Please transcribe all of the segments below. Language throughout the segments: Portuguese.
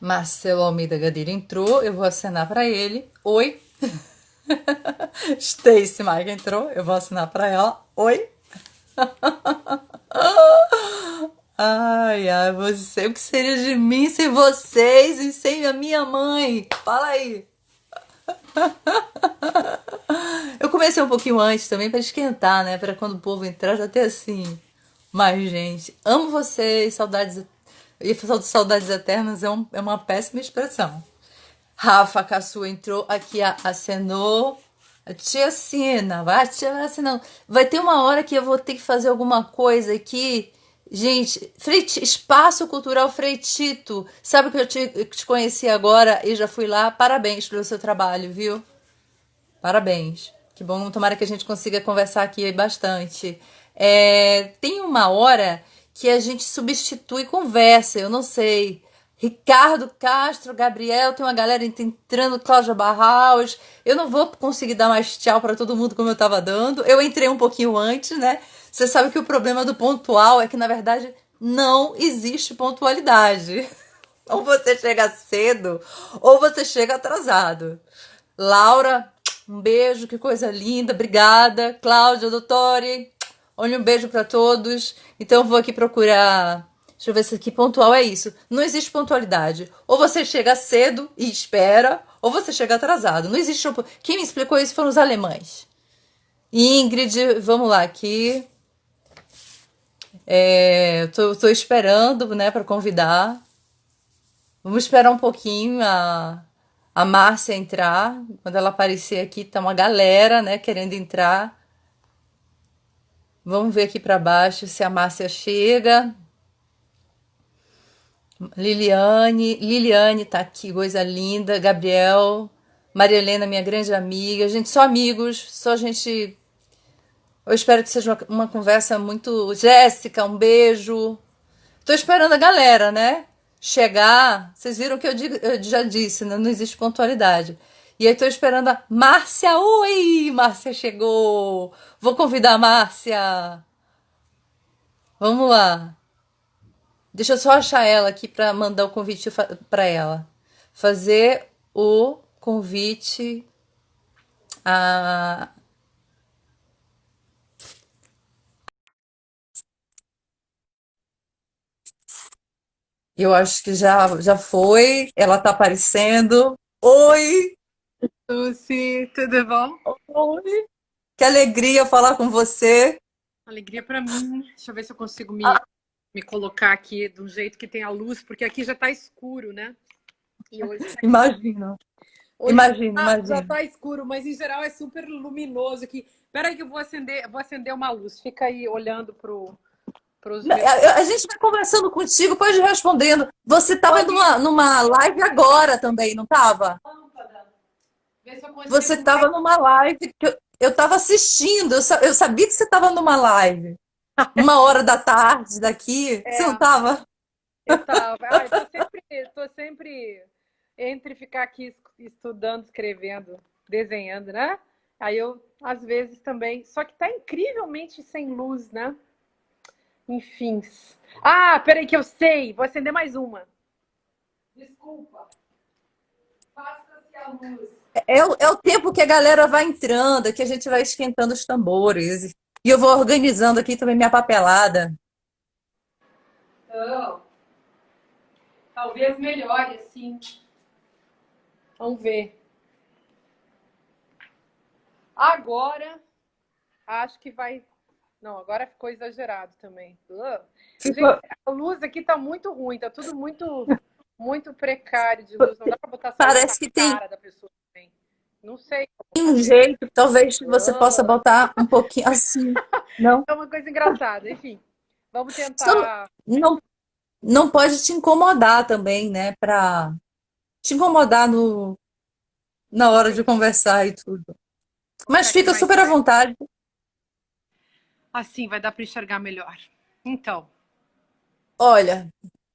Marcelo Almeida Gadeira entrou, eu vou acenar para ele. Oi. Stacy Maia entrou, eu vou assinar para ela. Oi. Ai, ai, você, o que seria de mim sem vocês e sem a minha mãe? Fala aí. Eu comecei um pouquinho antes também para esquentar, né? Para quando o povo entrar já ter assim. Mas, gente, amo vocês, saudades. E saudades eternas é uma péssima expressão. Rafa Caçu entrou aqui, acenou. A tia assina, vai, tia assinando. Vai ter uma hora que eu vou ter que fazer alguma coisa aqui. Gente, Espaço Cultural Freitito. Sabe que eu te conheci agora e já fui lá? Parabéns pelo seu trabalho, viu? Parabéns. Que bom, tomara que a gente consiga conversar aqui bastante. Tem uma hora que a gente substitui conversa, eu não sei. Ricardo Castro, Gabriel, tem uma galera entrando, Cláudia Barraus. Eu não vou conseguir dar mais tchau para todo mundo como eu estava dando. Eu entrei um pouquinho antes, né? Você sabe que o problema do pontual é que, na verdade, não existe pontualidade. Ou você chega cedo, ou você chega atrasado. Laura, um beijo, que coisa linda, obrigada. Cláudia, Doutori, olha um beijo para todos. Então eu vou aqui procurar. Deixa eu ver se aqui pontual é isso. Não existe pontualidade. Ou você chega cedo e espera, ou você chega atrasado. Não existe. Quem me explicou isso foram os alemães. Ingrid, vamos lá aqui. Tô esperando, né, para convidar. Vamos esperar um pouquinho a Márcia entrar. Quando ela aparecer aqui, tá uma galera, né, querendo entrar. Vamos ver aqui para baixo se a Márcia chega. Liliane tá aqui, coisa linda. Gabriel, Maria Helena, minha grande amiga. Gente, só amigos, só gente. Eu espero que seja uma conversa muito. Jéssica, um beijo. Tô esperando a galera, né? Chegar. Vocês viram que eu já disse, né? Não existe pontualidade. E aí tô esperando a Márcia. Oi, Márcia chegou. Vou convidar a Márcia. Vamos lá. Deixa eu só achar ela aqui para mandar o convite para ela. Fazer o convite a. Eu acho que já foi. Ela tá aparecendo. Oi! Lucy, tudo bom? Oi! Que alegria falar com você. Alegria para mim. Deixa eu ver se eu consigo me colocar aqui de um jeito que tenha luz, porque aqui já está escuro, né? E Imagino, hoje imagino, já imagino. tá escuro, mas em geral é super luminoso aqui. Espera aí que eu vou acender uma luz. Fica aí olhando pros meus. A gente vai conversando contigo, pode ir respondendo. Você estava Pode ir. numa live agora também, não estava? Lâmpada. Ver se eu Você consigo estava numa live que eu estava assistindo. Eu sabia que você estava numa live. 1 hora da tarde daqui. Você não É, estava? eu tava. Ah, tô sempre entre ficar aqui estudando, escrevendo, desenhando, né? Aí eu, às vezes, também. Só que tá incrivelmente sem luz, né? Enfim. Ah, peraí que eu sei. Vou acender mais uma. Desculpa. Faça-se a luz. É o tempo que a galera vai entrando, que a gente vai esquentando os tambores. E eu vou organizando aqui também minha papelada. Então, talvez melhore assim. Vamos ver. Agora, acho que vai. Não, agora ficou exagerado também. Gente, Ficou- a luz aqui tá muito ruim, tá tudo muito precário de luz. Não dá pra botar essa luz na Parece que tem cara da pessoa também. Não sei como um fazer. jeito, talvez você possa botar um pouquinho assim. Não? É uma coisa engraçada. Enfim, vamos Só tentar. não, não pode te incomodar também, né? Pra te incomodar na hora de conversar e tudo. Mas Colocar aqui fica mais super à perto. vontade. Assim vai dar para enxergar melhor. Então, Olha,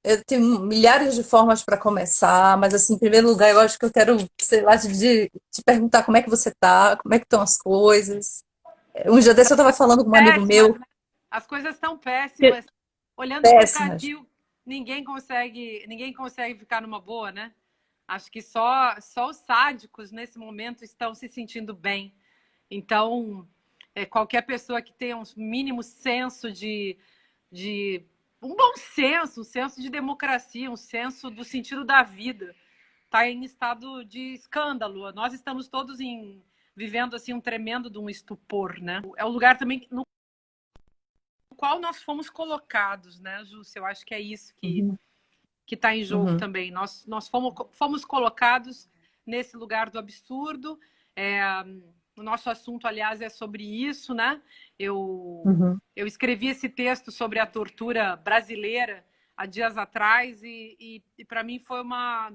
eu tenho milhares de formas para começar, mas assim, em primeiro lugar, eu acho que eu quero, sei lá, te perguntar como é que você tá, como é que estão as coisas. Um dia desse eu estava falando com um amigo péssimas, meu, né? As coisas estão que- péssimas. Olhando para o péssimas. Brasil, ninguém consegue ficar numa boa, né? Acho que só os sádicos nesse momento estão se sentindo bem. Então, qualquer pessoa que tenha um mínimo senso de um bom senso, um senso de democracia, um senso do sentido da vida, está em estado de escândalo. Nós estamos todos vivendo assim um tremendo de um estupor, né? É o lugar também no qual nós fomos colocados, né, Júcia? Eu acho que é isso que está em jogo também. Nós fomos colocados nesse lugar do absurdo. O nosso assunto, aliás, é sobre isso, né? Eu escrevi esse texto sobre a tortura brasileira há dias atrás e para mim foi uma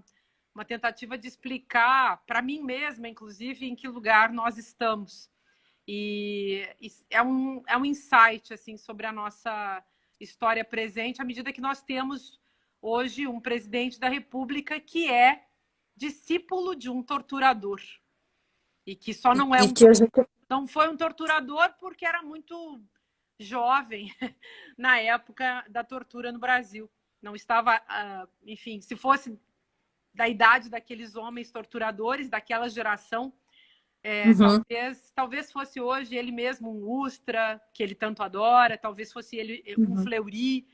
tentativa de explicar, para mim mesma, inclusive, em que lugar nós estamos. E é um insight assim, sobre a nossa história presente, à medida que nós temos hoje um presidente da República que é discípulo de um torturador. E que só não não foi um torturador porque era muito jovem na época da tortura no Brasil. Não estava, enfim, se fosse da idade daqueles homens torturadores, daquela geração, talvez fosse hoje ele mesmo um Ustra, que ele tanto adora, talvez fosse ele um Fleury,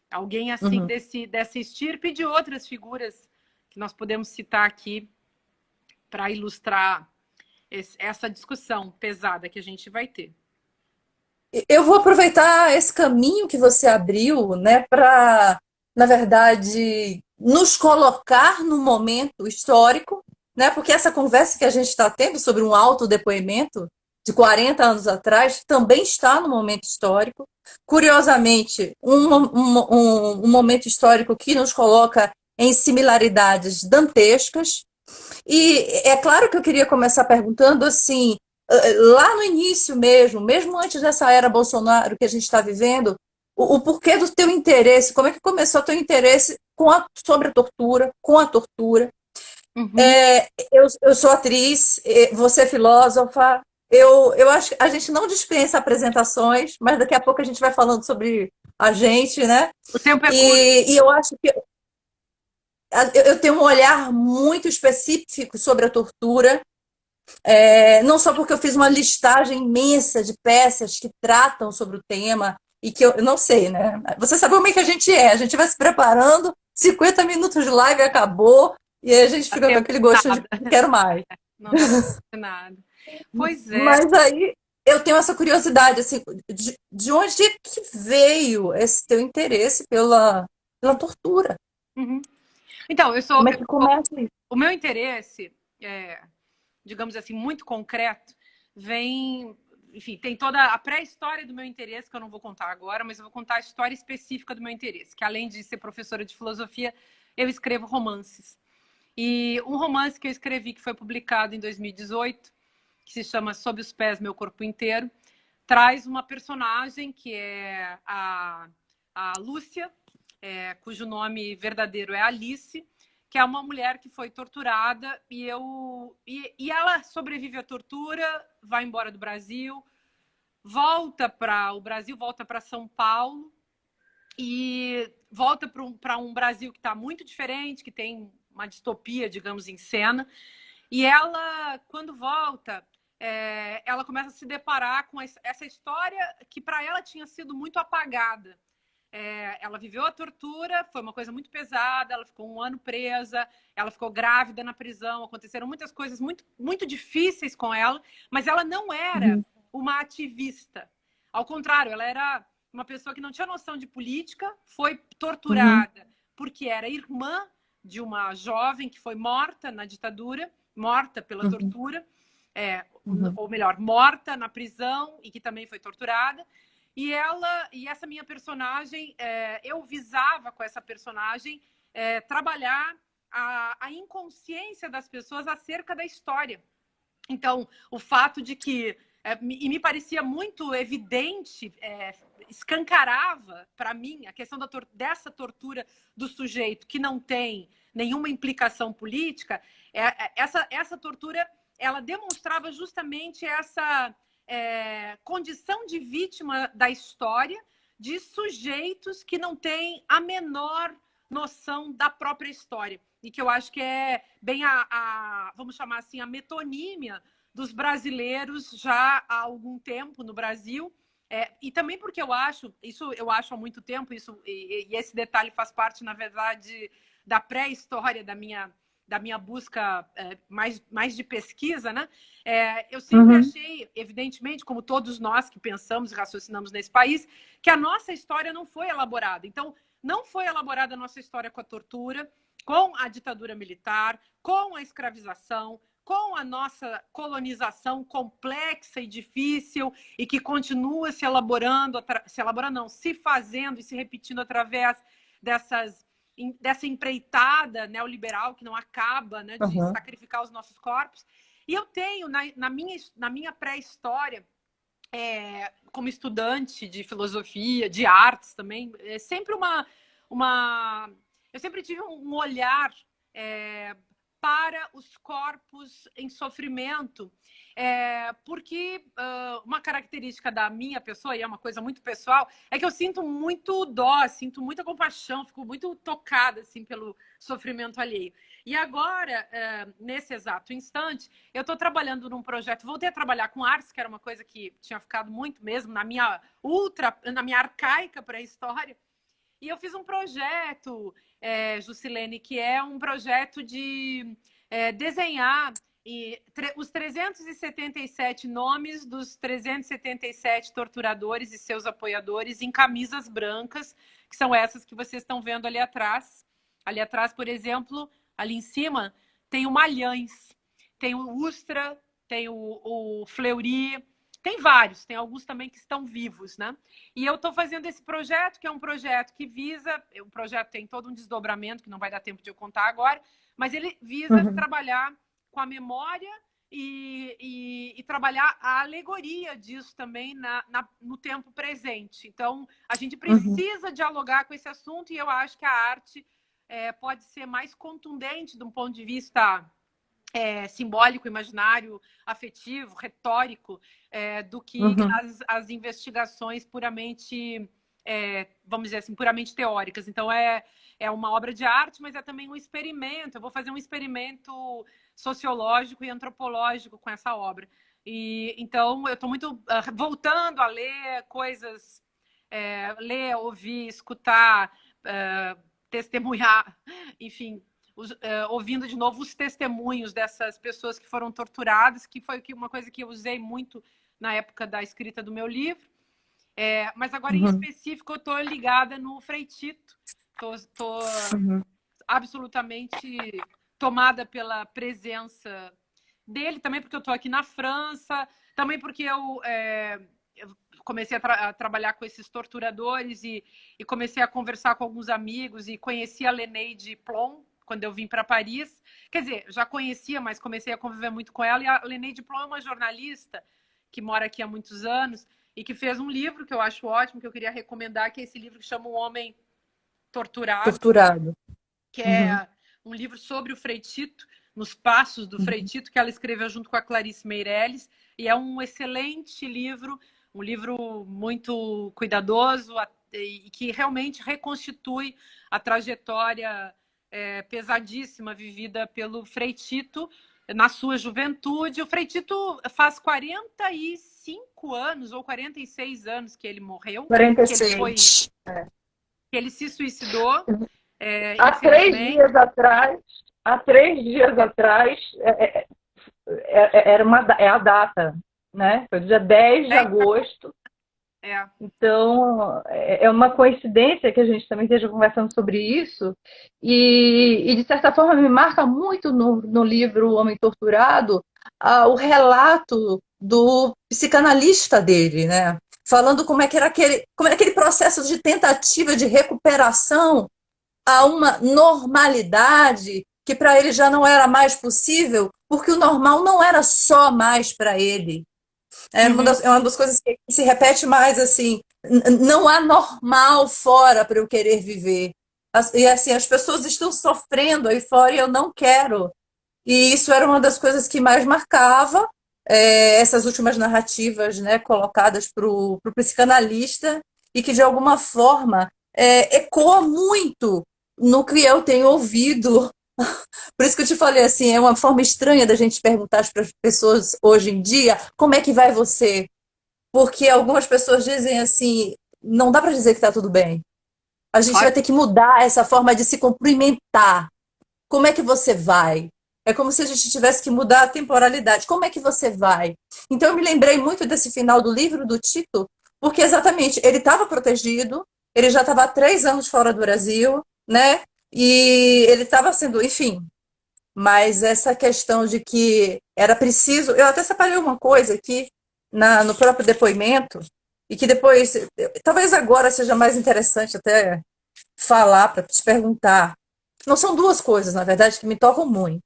alguém assim dessa estirpe, e de outras figuras que nós podemos citar aqui para ilustrar essa discussão pesada que a gente vai ter. Eu vou aproveitar esse caminho que você abriu, né, para, na verdade, nos colocar no momento histórico, né, porque essa conversa que a gente está tendo sobre um autodepoimento de 40 anos atrás também está no momento histórico. Curiosamente, um momento histórico que nos coloca em similaridades dantescas. E é claro que eu queria começar perguntando assim, lá no início mesmo antes dessa era Bolsonaro que a gente está vivendo, o porquê do teu interesse, como é que começou o teu interesse sobre a tortura, com a tortura. Eu sou atriz, você é filósofa, eu acho que a gente não dispensa apresentações, mas daqui a pouco a gente vai falando sobre a gente, né? O tempo é curto. E eu acho que eu tenho um olhar muito específico sobre a tortura, não só porque eu fiz uma listagem imensa de peças que tratam sobre o tema e que eu não sei, né? Você sabe como é que a gente vai se preparando, 50 minutos de live acabou e aí a gente fica com aquele gosto de quero mais. Não dá nada. Pois é. Mas aí eu tenho essa curiosidade, assim, de onde é que veio esse teu interesse pela tortura? Então, Como é que começa isso? O meu interesse, digamos assim, muito concreto, vem... Enfim, tem toda a pré-história do meu interesse, que eu não vou contar agora, mas eu vou contar a história específica do meu interesse, que além de ser professora de filosofia, eu escrevo romances. E um romance que eu escrevi, que foi publicado em 2018, que se chama Sob os Pés, Meu Corpo Inteiro, traz uma personagem que é a Lúcia, cujo nome verdadeiro é Alice, que é uma mulher que foi torturada e ela sobrevive à tortura, vai embora do Brasil, volta para o Brasil, volta para São Paulo e volta para um Brasil que está muito diferente, que tem uma distopia, digamos, em cena. E ela, quando volta, ela começa a se deparar com essa história que para ela tinha sido muito apagada. Ela viveu a tortura, foi uma coisa muito pesada, ela ficou 1 ano presa, ela ficou grávida na prisão, aconteceram muitas coisas muito, muito difíceis com ela, mas ela não era uma ativista. Ao contrário, ela era uma pessoa que não tinha noção de política, foi torturada porque era irmã de uma jovem que foi morta na ditadura, morta pela tortura, ou melhor, morta na prisão e que também foi torturada. E essa minha personagem, eu visava com essa personagem trabalhar a inconsciência das pessoas acerca da história. Então, o fato de que, e me parecia muito evidente, escancarava para mim a questão dessa tortura do sujeito que não tem nenhuma implicação política, essa tortura, ela demonstrava justamente essa condição de vítima da história de sujeitos que não têm a menor noção da própria história. E que eu acho que é bem vamos chamar assim, a metonímia dos brasileiros já há algum tempo no Brasil. E também porque eu acho há muito tempo, e esse detalhe faz parte, na verdade, da pré-história da minha busca mais de pesquisa, né? Eu sempre Uhum, achei, evidentemente, como todos nós que pensamos e raciocinamos nesse país, que a nossa história não foi elaborada. Então, não foi elaborada a nossa história com a tortura, com a ditadura militar, com a escravização, com a nossa colonização complexa e difícil e que continua se fazendo e se repetindo através dessa empreitada neoliberal que não acaba, né, de uhum, sacrificar os nossos corpos. E eu tenho, na minha pré-história, como estudante de filosofia, de artes também, sempre eu sempre tive um olhar para os corpos em sofrimento, porque uma característica da minha pessoa, e é uma coisa muito pessoal, é que eu sinto muito dó, sinto muita compaixão, fico muito tocada assim, pelo sofrimento alheio. E agora, nesse exato instante, eu estou trabalhando num projeto, voltei a trabalhar com artes, que era uma coisa que tinha ficado muito mesmo na minha arcaica pré-história, e eu fiz um projeto, Jusilene, que é um projeto de desenhar os 377 nomes dos 377 torturadores e seus apoiadores em camisas brancas, que são essas que vocês estão vendo ali atrás. Ali atrás, por exemplo, ali em cima, tem o Malhães, tem o Ustra, tem o Fleury, tem vários, tem alguns também que estão vivos, né? E eu estou fazendo esse projeto, que é um projeto que visa, o projeto tem todo um desdobramento, que não vai dar tempo de eu contar agora, mas ele visa uhum, trabalhar com a memória e trabalhar a alegoria disso também no tempo presente. Então, a gente uhum, precisa dialogar com esse assunto e eu acho que a arte pode ser mais contundente de um ponto de vista simbólico, imaginário, afetivo, retórico, do que uhum, as investigações puramente, vamos dizer assim, puramente teóricas. Então, é uma obra de arte, mas é também um experimento. Eu vou fazer um experimento sociológico e antropológico com essa obra. Então, eu estou muito voltando a ler coisas, ler, ouvir, escutar, testemunhar, enfim, ouvindo de novo os testemunhos dessas pessoas que foram torturadas, que foi uma coisa que eu usei muito na época da escrita do meu livro. Mas agora, em uhum, específico, eu estou ligada no Frei Tito. Estou uhum, absolutamente tomada pela presença dele, também porque eu estou aqui na França, também porque eu comecei a trabalhar com esses torturadores e comecei a conversar com alguns amigos e conheci a Leneide Plon quando eu vim para Paris. Quer dizer, já conhecia, mas comecei a conviver muito com ela. E a Leneide Plon é uma jornalista que mora aqui há muitos anos e que fez um livro que eu acho ótimo, que eu queria recomendar, que é esse livro que chama O Homem Torturado, torturado. que Uhum, é um livro sobre o Frei Tito, nos passos do Frei uhum, Tito, que ela escreveu junto com a Clarice Meirelles, e é um excelente livro, um livro muito cuidadoso e que realmente reconstitui a trajetória pesadíssima vivida pelo Frei Tito na sua juventude. O Frei Tito faz 45 anos ou 46 anos que ele morreu, que ele foi, 46. que ele se suicidou, Há três infelizmente. dias atrás, há 3 dias atrás, é a data, né? Foi dia 10 de É, agosto. é. Então, é uma coincidência que a gente também esteja conversando sobre isso. De certa forma, me marca muito no livro O Homem Torturado o relato do psicanalista dele, né? Falando como era aquele processo de tentativa de recuperação a uma normalidade que para ele já não era mais possível, porque o normal não era só mais para ele. Uhum. É uma das coisas que se repete mais assim, não há normal fora para eu querer viver. E assim, as pessoas estão sofrendo aí fora e eu não quero. E isso era uma das coisas que mais marcava essas últimas narrativas, né, colocadas para o psicanalista e que de alguma forma ecoa muito no que eu tenho ouvido. Por isso que eu te falei assim, é uma forma estranha da gente perguntar para as pessoas hoje em dia, como é que vai você? Porque algumas pessoas dizem assim, não dá para dizer que está tudo bem. A gente vai Olha, ter que mudar essa forma de se cumprimentar. Como é que você vai? É como se a gente tivesse que mudar a temporalidade. Como é que você vai? Então, eu me lembrei muito desse final do livro do Tito, porque exatamente ele estava protegido, ele já estava há 3 anos fora do Brasil, né? E ele estava sendo, enfim. Mas essa questão de que era preciso. Eu até separei uma coisa aqui no próprio depoimento, e que depois, talvez agora seja mais interessante até falar para te perguntar. Não são duas coisas, na verdade, que me tocam muito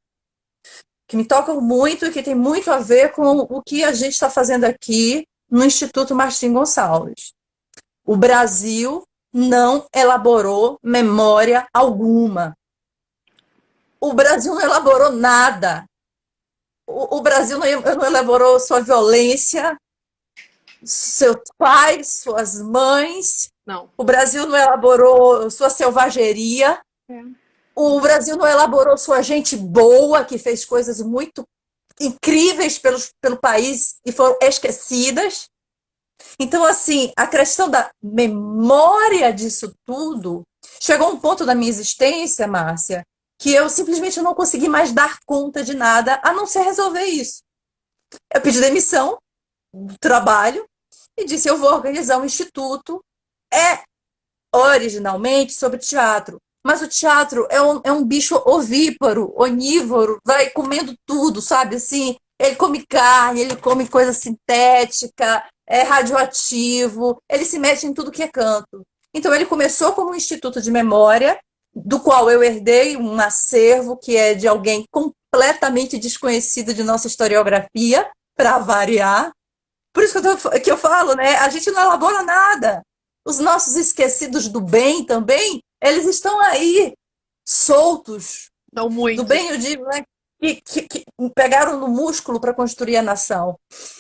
e que tem muito a ver com o que a gente está fazendo aqui no Instituto Martim Gonçalves. O Brasil não elaborou memória alguma. O Brasil não elaborou nada. O Brasil não elaborou sua violência, seus pais, suas mães. não. O Brasil não elaborou sua selvageria. É. O Brasil não elaborou sua gente boa, que fez coisas muito incríveis pelo país e foram esquecidas. Então, assim, a questão da memória disso tudo chegou a um ponto da minha existência, Márcia, que eu simplesmente não consegui mais dar conta de nada a não ser resolver isso. Eu pedi demissão do trabalho e disse: eu vou organizar um instituto. É originalmente sobre teatro. Mas o teatro é um bicho ovíparo, onívoro, vai comendo tudo, sabe? Assim, ele come carne, ele come coisa sintética, é radioativo, ele se mete em tudo que é canto. Então, ele começou como um instituto de memória, do qual eu herdei um acervo que é de alguém completamente desconhecido de nossa historiografia, para variar. Por isso que eu falo, né? A gente não elabora nada. Os nossos esquecidos do bem também, eles estão aí, soltos. São Do muitos. bem, eu digo, né? Que pegaram no músculo para construir a nação.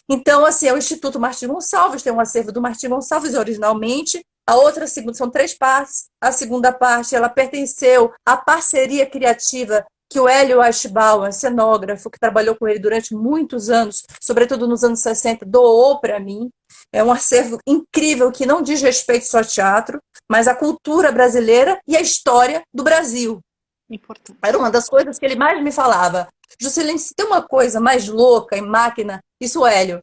Então, assim, é o Instituto Martim Gonçalves, tem um acervo do Martim Gonçalves originalmente. A outra, são 3 partes. A segunda parte, ela pertenceu à parceria criativa que o Hélio Eichbauer, cenógrafo, que trabalhou com ele durante muitos anos, sobretudo nos anos 60, doou para mim. É um acervo incrível que não diz respeito só ao teatro, mas à cultura brasileira e à história do Brasil. Importante. Era uma das coisas que ele mais me falava. Juscelino, se tem uma coisa mais louca em máquina, isso, Hélio,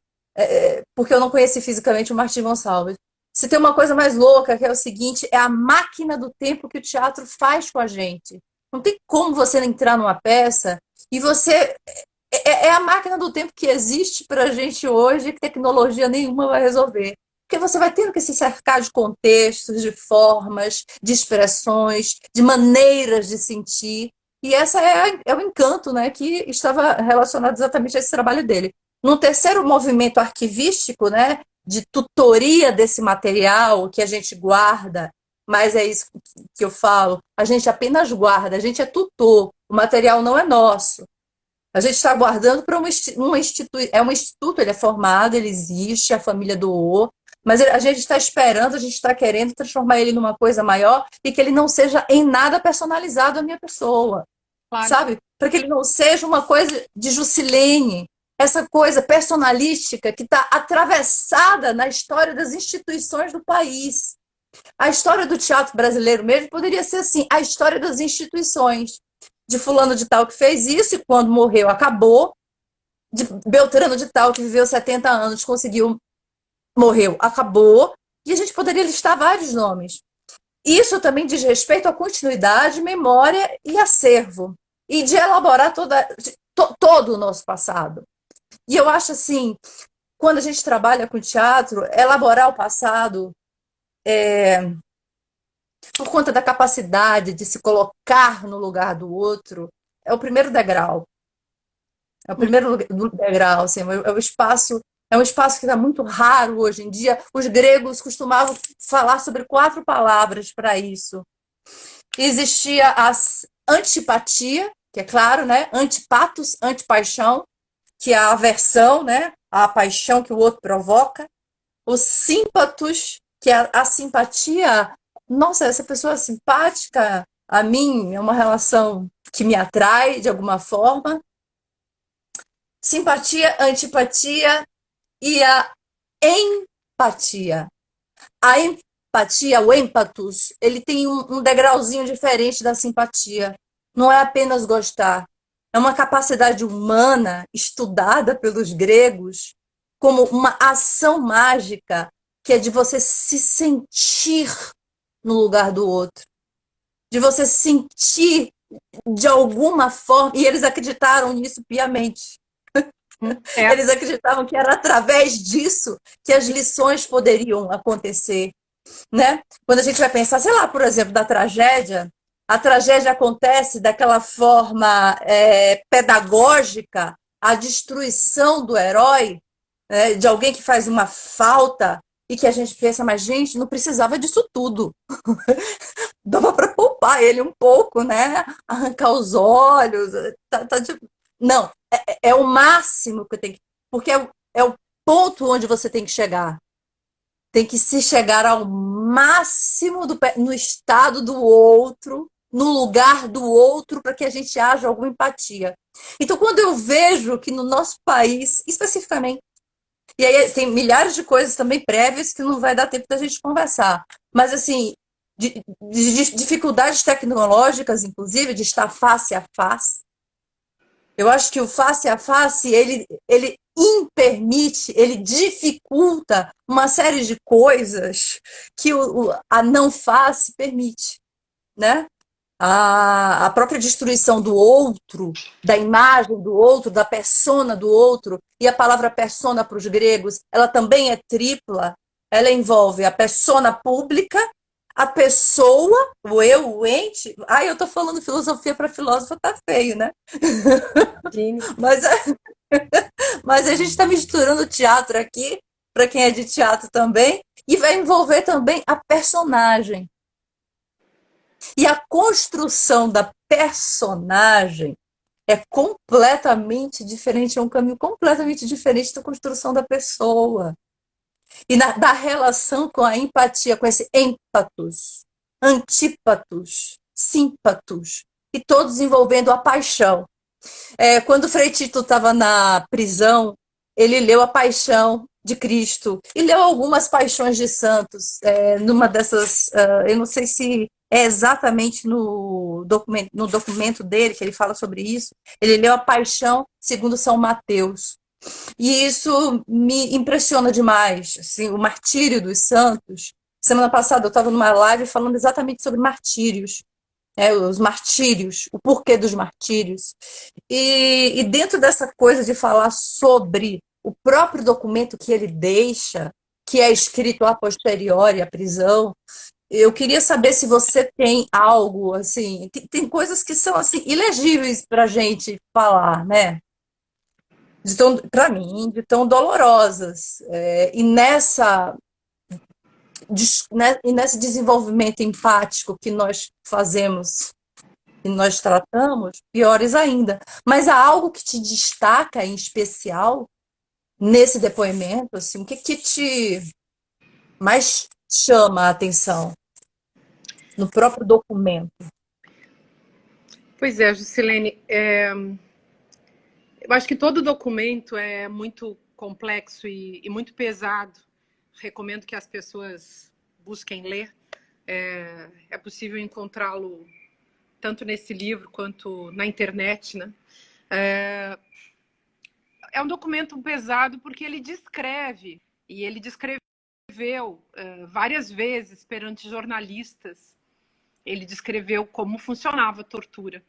porque eu não conheci fisicamente o Martim Gonçalves. Se tem uma coisa mais louca, que é o seguinte, é a máquina do tempo que o teatro faz com a gente. Não tem como você entrar numa peça e você... É a máquina do tempo que existe para a gente hoje, que tecnologia nenhuma vai resolver. Porque você vai tendo que se cercar de contextos, de formas, de expressões, de maneiras de sentir. E essa é o encanto, né, que estava relacionado exatamente a esse trabalho dele. No terceiro movimento arquivístico, né, de tutoria desse material que a gente guarda, mas é isso que eu falo, a gente apenas guarda, a gente é tutor, o material não é nosso. A gente está aguardando para um instituto, é um instituto, ele é formado, ele existe, a família doou, mas a gente está esperando, a gente está querendo transformar ele numa coisa maior e que ele não seja em nada personalizado à minha pessoa, Claro. sabe? Para que ele não seja uma coisa de Juscelene, essa coisa personalística que está atravessada na história das instituições do país. A história do teatro brasileiro mesmo poderia ser assim, a história das instituições. De fulano de tal que fez isso e quando morreu acabou. De Beltrano de tal que viveu 70 anos, morreu, acabou. E a gente poderia listar vários nomes. Isso também diz respeito à continuidade, memória e acervo. E de elaborar todo o nosso passado. E eu acho assim, quando a gente trabalha com teatro, elaborar o passado por conta da capacidade de se colocar no lugar do outro, é o primeiro degrau. É o primeiro degrau, assim, é um espaço que está muito raro hoje em dia. Os gregos costumavam falar sobre 4 palavras para isso. Existia a antipatia, que é claro, né? Antipatos, antipaixão, que é a aversão, né? A paixão que o outro provoca. Os símpatos, que é a simpatia. Nossa, essa pessoa é simpática, A mim é uma relação que me atrai de alguma forma. Simpatia, antipatia e a empatia. A empatia, o empatos, ele tem um degrauzinho diferente da simpatia. Não é apenas gostar. É uma capacidade humana estudada pelos gregos como uma ação mágica que é de você se sentir no lugar do outro, de você sentir de alguma forma, e eles acreditaram nisso piamente. É, Eles acreditavam que era através disso que as lições poderiam acontecer, né? Quando a gente vai pensar, sei lá, por exemplo, da tragédia, a tragédia acontece daquela forma pedagógica, a destruição do herói, né, de alguém que faz uma falta e que a gente pensa, mas gente, não precisava disso tudo. Dava para poupar ele um pouco, né? Arrancar os olhos. Não, é o máximo que eu tenho que. Porque é o ponto onde você tem que chegar. Tem que se chegar ao máximo no estado do outro, no lugar do outro, para que a gente haja alguma empatia. Então, quando eu vejo que no nosso país, especificamente, e aí tem milhares de coisas também prévias que não vai dar tempo da gente conversar, mas assim, de dificuldades tecnológicas, inclusive, de estar face a face. Eu acho que o face a face, ele impermite, ele dificulta uma série de coisas que a não face permite, né? A própria destruição do outro, da imagem do outro, da persona do outro, e a palavra persona para os gregos, ela também é tripla, ela envolve a persona pública, a pessoa, o eu, o ente. Ai, eu tô falando filosofia para filósofo, tá feio, né? sim. Mas, mas a gente está misturando teatro aqui, para quem é de teatro também, e vai envolver também a personagem. E a construção da personagem é completamente diferente, é um caminho completamente diferente da construção da pessoa. E da relação com a empatia, com esse empatos, antípatos, símpatos, e todos envolvendo a paixão. Quando o Frei Tito estava na prisão, ele leu a Paixão de Cristo e leu algumas paixões de santos. Numa dessas, eu não sei se é exatamente no documento dele que ele fala sobre isso. Ele leu a Paixão segundo São Mateus. E isso me impressiona demais, assim, o martírio dos santos. Semana passada eu estava numa live falando exatamente sobre martírios, os martírios, o porquê dos martírios. E dentro dessa coisa de falar sobre o próprio documento que ele deixa, que é escrito a posteriori à prisão, eu queria saber se você tem algo assim. Tem coisas que são assim ilegíveis para a gente falar, né? Para mim, de tão dolorosas. E nesse desenvolvimento empático que nós fazemos e nós tratamos, piores ainda. Mas há algo que te destaca em especial nesse depoimento? Assim, o que te mais chama a atenção no próprio documento? Pois é, Juscelene, eu acho que todo documento é muito complexo e muito pesado. Recomendo que as pessoas busquem ler. É possível encontrá-lo tanto nesse livro quanto na internet, né? É um documento pesado porque ele descreve, e ele descreveu várias vezes perante jornalistas, ele descreveu como funcionava a tortura.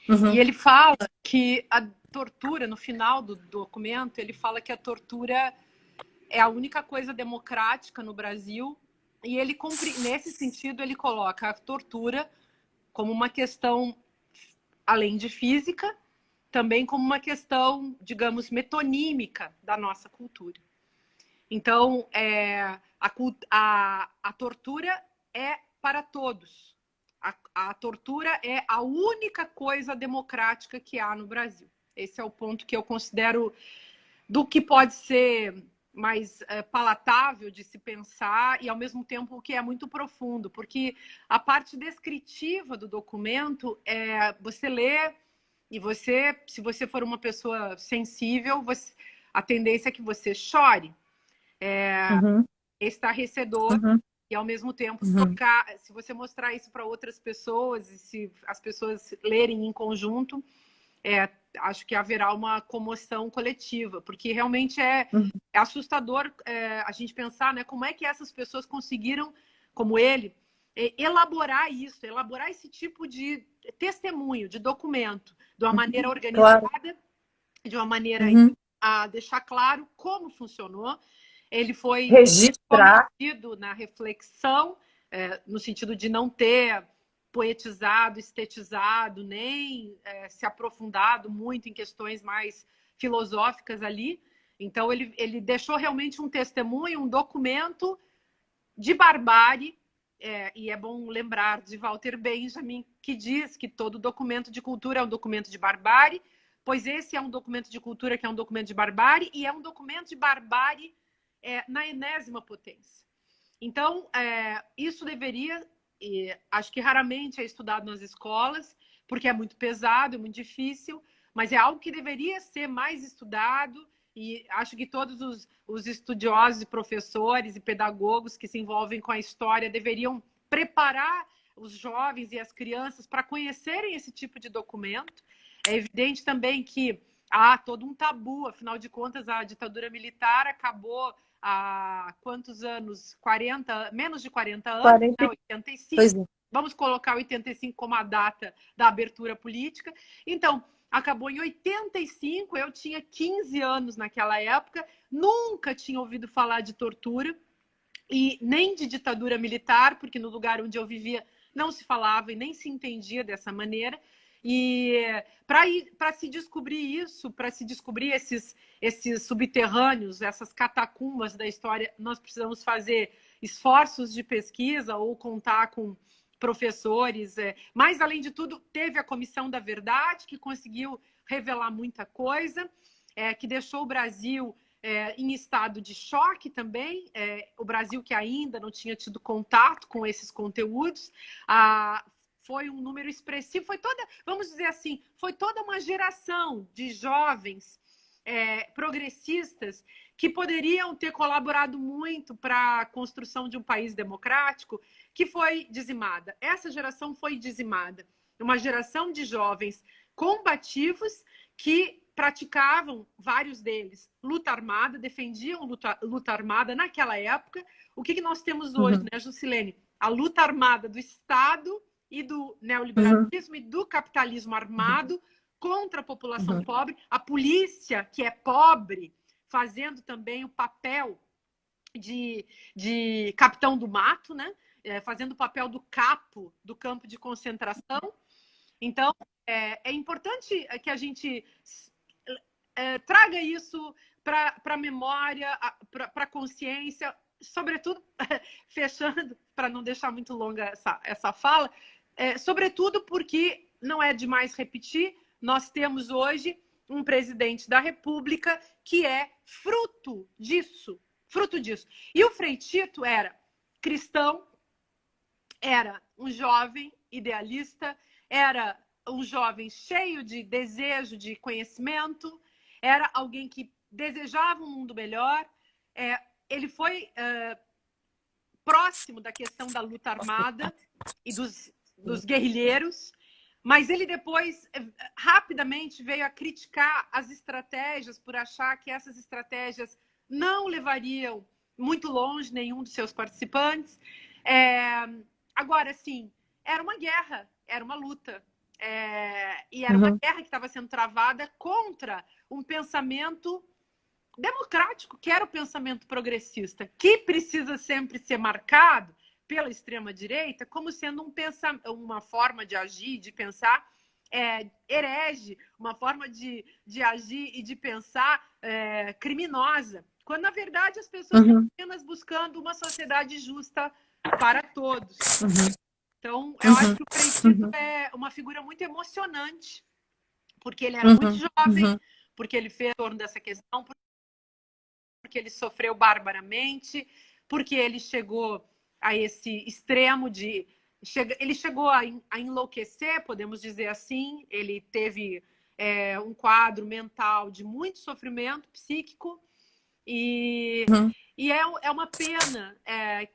Uhum. E ele fala que a tortura, no final do documento, ele fala que a tortura é a única coisa democrática no Brasil, e ele nesse sentido ele coloca a tortura como uma questão, além de física, também como uma questão, digamos, metonímica da nossa cultura. Então, a tortura é para todos. A tortura é a única coisa democrática que há no Brasil. Esse é o ponto que eu considero do que pode ser palatável de se pensar e, ao mesmo tempo, que é muito profundo, porque a parte descritiva do documento é você lê e você, se você for uma pessoa sensível, a tendência é que você chore. Uhum, Estarrecedor uhum, e, ao mesmo tempo, uhum. tocar. Se você mostrar isso para outras pessoas e se as pessoas lerem em conjunto, acho que haverá uma comoção coletiva, porque realmente é assustador a gente pensar, né, como é que essas pessoas conseguiram, como ele, elaborar esse tipo de testemunho, de documento, de uma maneira Claro. organizada, de uma maneira Uhum. a deixar claro como funcionou. Ele foi Registrar. cometido na reflexão, no sentido de não ter poetizado, estetizado, nem se aprofundado muito em questões mais filosóficas ali. Então, ele deixou realmente um testemunho, um documento de barbárie, e é bom lembrar de Walter Benjamin, que diz que todo documento de cultura é um documento de barbárie, pois esse é um documento de cultura que é um documento de barbárie, e é um documento de barbárie na enésima potência. Então, isso deveria, acho que raramente é estudado nas escolas, porque é muito pesado, é muito difícil, mas é algo que deveria ser mais estudado, e acho que todos os estudiosos e professores e pedagogos que se envolvem com a história deveriam preparar os jovens e as crianças para conhecerem esse tipo de documento. É evidente também que há todo um tabu, afinal de contas, a ditadura militar acabou há quantos anos? 40, menos de 40 anos, 40. né? 85. Pois é. Vamos colocar 85 como a data da abertura política. Então, acabou em 85, eu tinha 15 anos naquela época, nunca tinha ouvido falar de tortura e nem de ditadura militar, porque no lugar onde eu vivia não se falava e nem se entendia dessa maneira. E para se descobrir isso, para se descobrir esses subterrâneos, essas catacumbas da história, nós precisamos fazer esforços de pesquisa ou contar com professores. Mas, além de tudo, teve a Comissão da Verdade, que conseguiu revelar muita coisa, que deixou o Brasil em estado de choque também, o Brasil que ainda não tinha tido contato com esses conteúdos. Foi um número expressivo, vamos dizer assim, foi toda uma geração de jovens progressistas que poderiam ter colaborado muito para a construção de um país democrático, que foi dizimada. Essa geração foi dizimada. Uma geração de jovens combativos que praticavam, vários deles, luta armada, defendiam luta armada naquela época. O que nós temos hoje, né, Juscelene? A luta armada do Estado e do neoliberalismo e do capitalismo armado contra a população pobre, a polícia, que é pobre, fazendo também o papel de capitão do mato, né? Fazendo o papel do capo do campo de concentração. Então, é importante que a gente traga isso para a memória, para a consciência, sobretudo, fechando, para não deixar muito longa essa fala, sobretudo porque, não é demais repetir, nós temos hoje um presidente da República que é fruto disso. E o Frei Tito era cristão, era um jovem idealista, era um jovem cheio de desejo de conhecimento, era alguém que desejava um mundo melhor. Ele foi próximo da questão da luta armada e dos guerrilheiros, mas ele depois rapidamente veio a criticar as estratégias por achar que essas estratégias não levariam muito longe nenhum dos seus participantes. Agora, sim, era uma guerra, era uma luta. E era uma guerra que estava sendo travada contra um pensamento democrático, que era o pensamento progressista, que precisa sempre ser marcado pela extrema-direita como sendo uma forma de agir, de pensar herege, uma forma de agir e de pensar criminosa, quando, na verdade, as pessoas estão apenas buscando uma sociedade justa para todos. Então, eu acho que o Frei Tito é uma figura muito emocionante, porque ele era muito jovem, porque ele fez em torno dessa questão, porque porque ele sofreu barbaramente, porque ele chegou a esse extremo de... Ele chegou a enlouquecer, podemos dizer assim. Ele teve um quadro mental de muito sofrimento psíquico. E é uma pena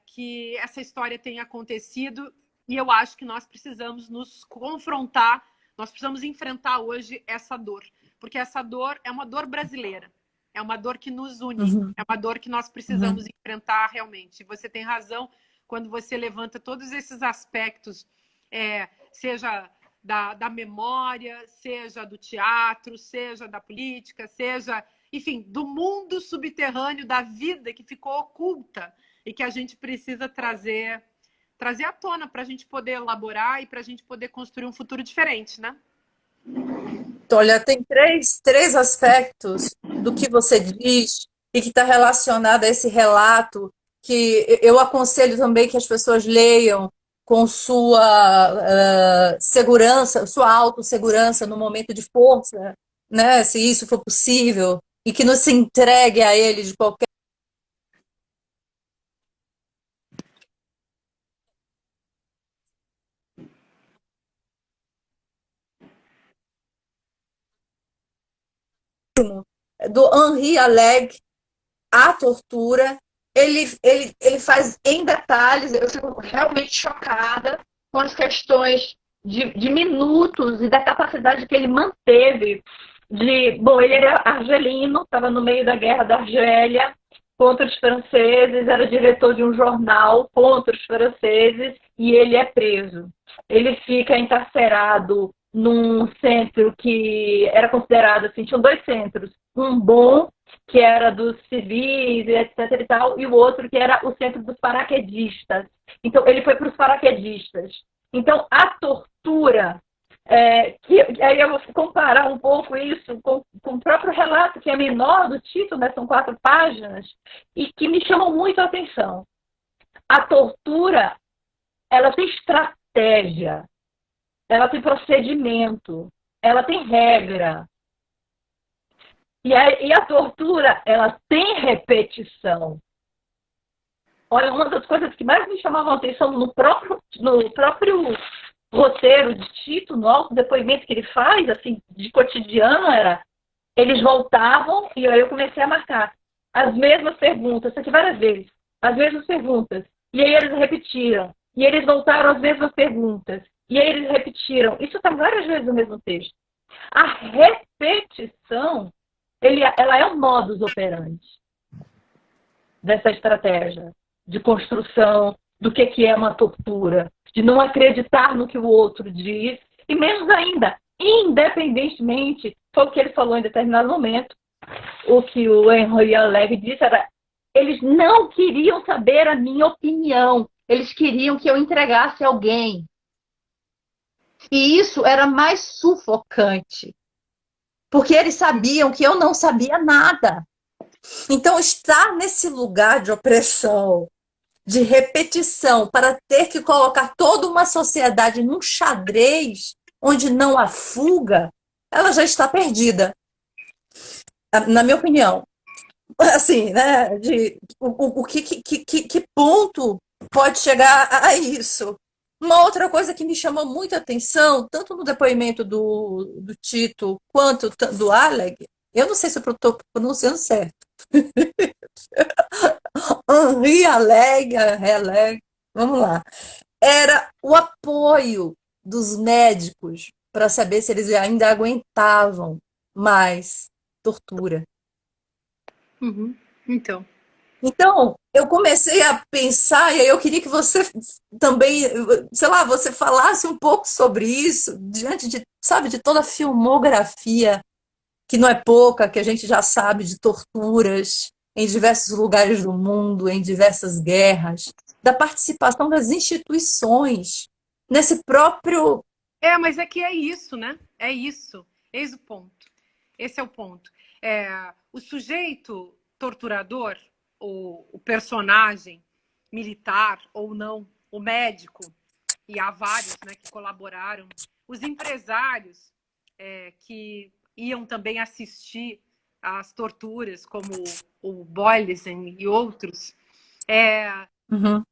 que essa história tenha acontecido, e eu acho que nós precisamos nos confrontar, nós precisamos enfrentar hoje essa dor, porque essa dor é uma dor brasileira, é uma dor que nos une, é uma dor que nós precisamos enfrentar realmente. Você tem razão quando você levanta todos esses aspectos, seja da memória, seja do teatro, seja da política, seja... enfim, do mundo subterrâneo da vida que ficou oculta e que a gente precisa trazer à tona para a gente poder elaborar e para a gente poder construir um futuro diferente, né? Olha, tem três aspectos do que você diz e que está relacionado a esse relato que eu aconselho também que as pessoas leiam com sua segurança, sua autossegurança no momento de força, né? Se isso for possível, e que não se entregue a ele de qualquer do Henri Alleg, A Tortura. Ele faz em detalhes, eu fico realmente chocada com as questões de minutos e da capacidade que ele manteve de... Bom, ele era argelino, estava no meio da guerra da Argélia contra os franceses, era diretor de um jornal contra os franceses e ele é preso. Ele fica encarcerado num centro que era considerado, assim, tinham dois centros, um bom, que era dos civis, etc. e tal, e o outro que era o centro dos paraquedistas. Então, ele foi para os paraquedistas. Então, a tortura, aí eu vou comparar um pouco isso com o próprio relato, que é menor do título, né, são 4 páginas, e que me chamam muito a atenção. A tortura, ela tem estratégia, ela tem procedimento, ela tem regra. E a tortura, ela tem repetição. Olha, uma das coisas que mais me chamavam a atenção no próprio roteiro de Tito, no autodepoimento que ele faz, assim, de cotidiano, era... Eles voltavam e aí eu comecei a marcar as mesmas perguntas, isso aqui várias vezes, as mesmas perguntas. E aí eles repetiram. E eles voltaram às mesmas perguntas. E aí eles repetiram. Isso está várias vezes no mesmo texto. A repetição... ela é um modus operandi dessa estratégia de construção do que é uma tortura, de não acreditar no que o outro diz, e menos ainda, independentemente, foi o que ele falou em determinado momento, o que o Henri Alleg disse era: eles não queriam saber a minha opinião, eles queriam que eu entregasse alguém. E isso era mais sufocante, porque eles sabiam que eu não sabia nada. Então, estar nesse lugar de opressão, de repetição, para ter que colocar toda uma sociedade num xadrez onde não há fuga, ela já está perdida, na minha opinião. Assim, né? Que ponto pode chegar a isso? Uma outra coisa que me chamou muita atenção, tanto no depoimento do Tito quanto do Alleg, eu não sei se eu estou pronunciando certo. Henri Alleg, vamos lá. Era o apoio dos médicos para saber se eles ainda aguentavam mais tortura. Então, eu comecei a pensar, e aí eu queria que você também, sei lá, você falasse um pouco sobre isso, diante de, sabe, de toda a filmografia, que não é pouca, que a gente já sabe de torturas em diversos lugares do mundo, em diversas guerras, da participação das instituições nesse próprio... mas é que é isso, né? É isso. Eis o ponto. Esse é o ponto. O sujeito torturador, o personagem militar ou não, o médico, e há vários, né, que colaboraram, os empresários que iam também assistir as torturas, como o Boysen e outros, Uhum.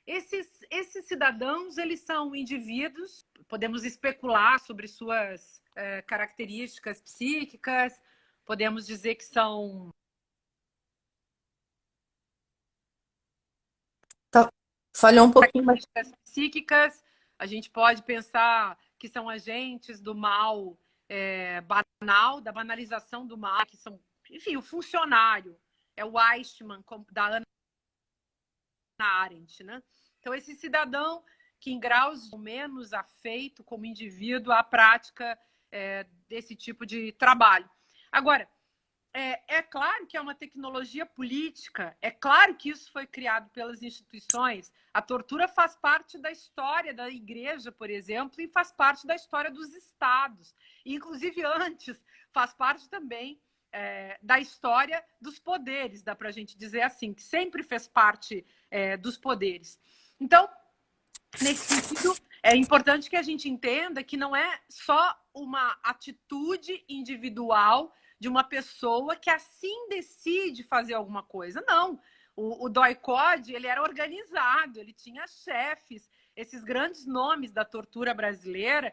esses cidadãos, eles são indivíduos, podemos especular sobre suas características psíquicas, podemos dizer que são... Falhou um pouquinho, mas características psíquicas, a gente pode pensar que são agentes do mal banal, da banalização do mal, que são, enfim, o funcionário, é o Eichmann, da Hannah Arendt, né? Então, esse cidadão que, em graus menos afeito como indivíduo à prática desse tipo de trabalho. Agora, é claro que é uma tecnologia política, é claro que isso foi criado pelas instituições. A tortura faz parte da história da igreja, por exemplo, e faz parte da história dos estados. E, inclusive, antes, faz parte também da história dos poderes, dá para a gente dizer assim, que sempre fez parte dos poderes. Então, nesse sentido, é importante que a gente entenda que não é só uma atitude individual de uma pessoa que assim decide fazer alguma coisa. Não. O DOI-CODE, ele era organizado, ele tinha chefes. Esses grandes nomes da tortura brasileira,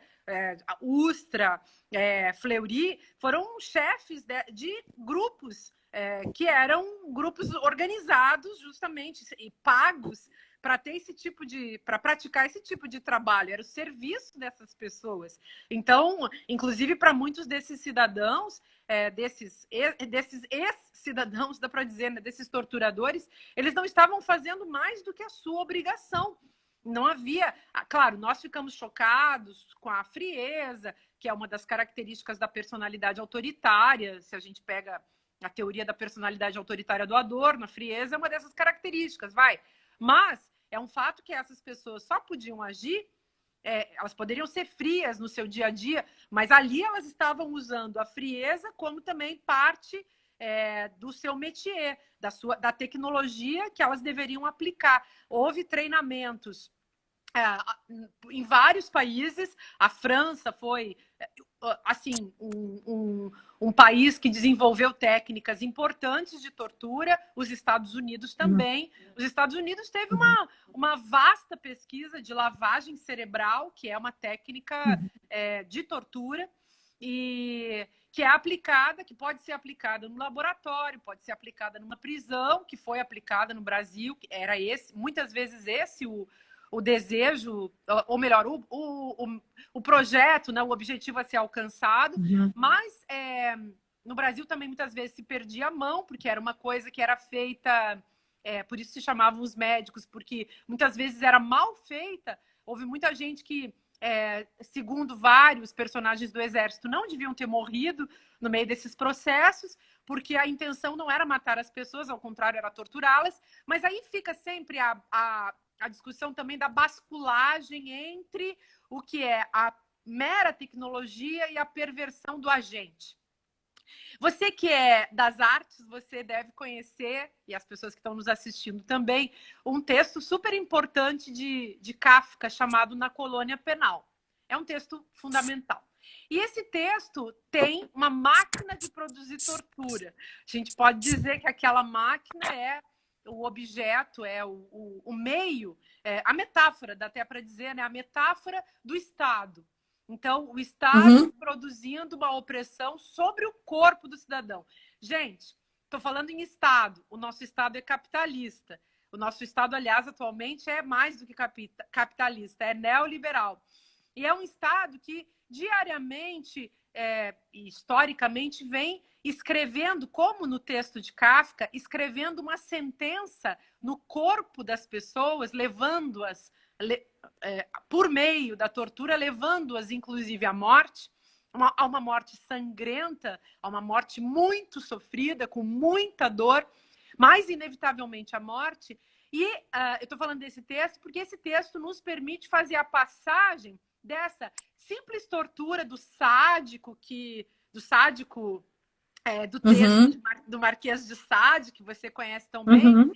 Ustra, Fleury, foram chefes de grupos que eram grupos organizados justamente e pagos para ter esse tipo para praticar esse tipo de trabalho, era o serviço dessas pessoas. Então, inclusive para muitos desses cidadãos, desses ex-cidadãos, dá para dizer, né, desses torturadores, eles não estavam fazendo mais do que a sua obrigação. Não havia, claro, nós ficamos chocados com a frieza, que é uma das características da personalidade autoritária. Se a gente pega a teoria da personalidade autoritária do Adorno, a frieza é uma dessas características, vai. Mas é um fato que essas pessoas só podiam agir, elas poderiam ser frias no seu dia a dia, mas ali elas estavam usando a frieza como também parte do seu métier, da tecnologia que elas deveriam aplicar. Houve treinamentos em vários países. A França foi assim um país que desenvolveu técnicas importantes de tortura, os Estados Unidos também. Os Estados Unidos teve uma vasta pesquisa de lavagem cerebral, que é uma técnica de tortura, e que é aplicada, que pode ser aplicada no laboratório, pode ser aplicada numa prisão, que foi aplicada no Brasil, que era muitas vezes esse o desejo, ou melhor, o projeto, né, o objetivo a ser alcançado, mas no Brasil também muitas vezes se perdia a mão, porque era uma coisa que era feita, por isso se chamavam os médicos, porque muitas vezes era mal feita. Houve muita gente que, segundo vários personagens do Exército, não deviam ter morrido no meio desses processos, porque a intenção não era matar as pessoas, ao contrário, era torturá-las. Mas aí fica sempre a discussão também da basculagem entre o que é a mera tecnologia e a perversão do agente. Você que é das artes, você deve conhecer, e as pessoas que estão nos assistindo também, um texto super importante de Kafka chamado Na Colônia Penal. É um texto fundamental. E esse texto tem uma máquina de produzir tortura. A gente pode dizer que aquela máquina é o objeto, o meio, a metáfora, dá até para dizer, né? A metáfora do Estado. Então, o Estado produzindo uma opressão sobre o corpo do cidadão. Gente, estou falando em Estado. O nosso Estado é capitalista. O nosso Estado, aliás, atualmente é mais do que capitalista, é neoliberal. E é um Estado que diariamente e historicamente vem escrevendo, como no texto de Kafka, escrevendo uma sentença no corpo das pessoas, levando-as por meio da tortura, levando-as inclusive à morte, a uma morte sangrenta, a uma morte muito sofrida, com muita dor, mas inevitavelmente a morte. E eu estou falando desse texto porque esse texto nos permite fazer a passagem dessa simples tortura do sádico, do texto do Marquês de Sade, que você conhece tão bem,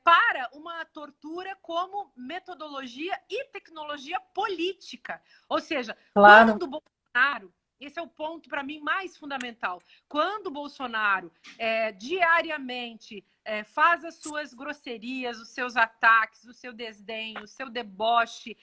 para uma tortura como metodologia e tecnologia política. Ou seja, quando o Bolsonaro esse é o ponto, para mim, mais fundamental. Quando o Bolsonaro diariamente faz as suas grosserias, os seus ataques, o seu desdém, o seu deboche,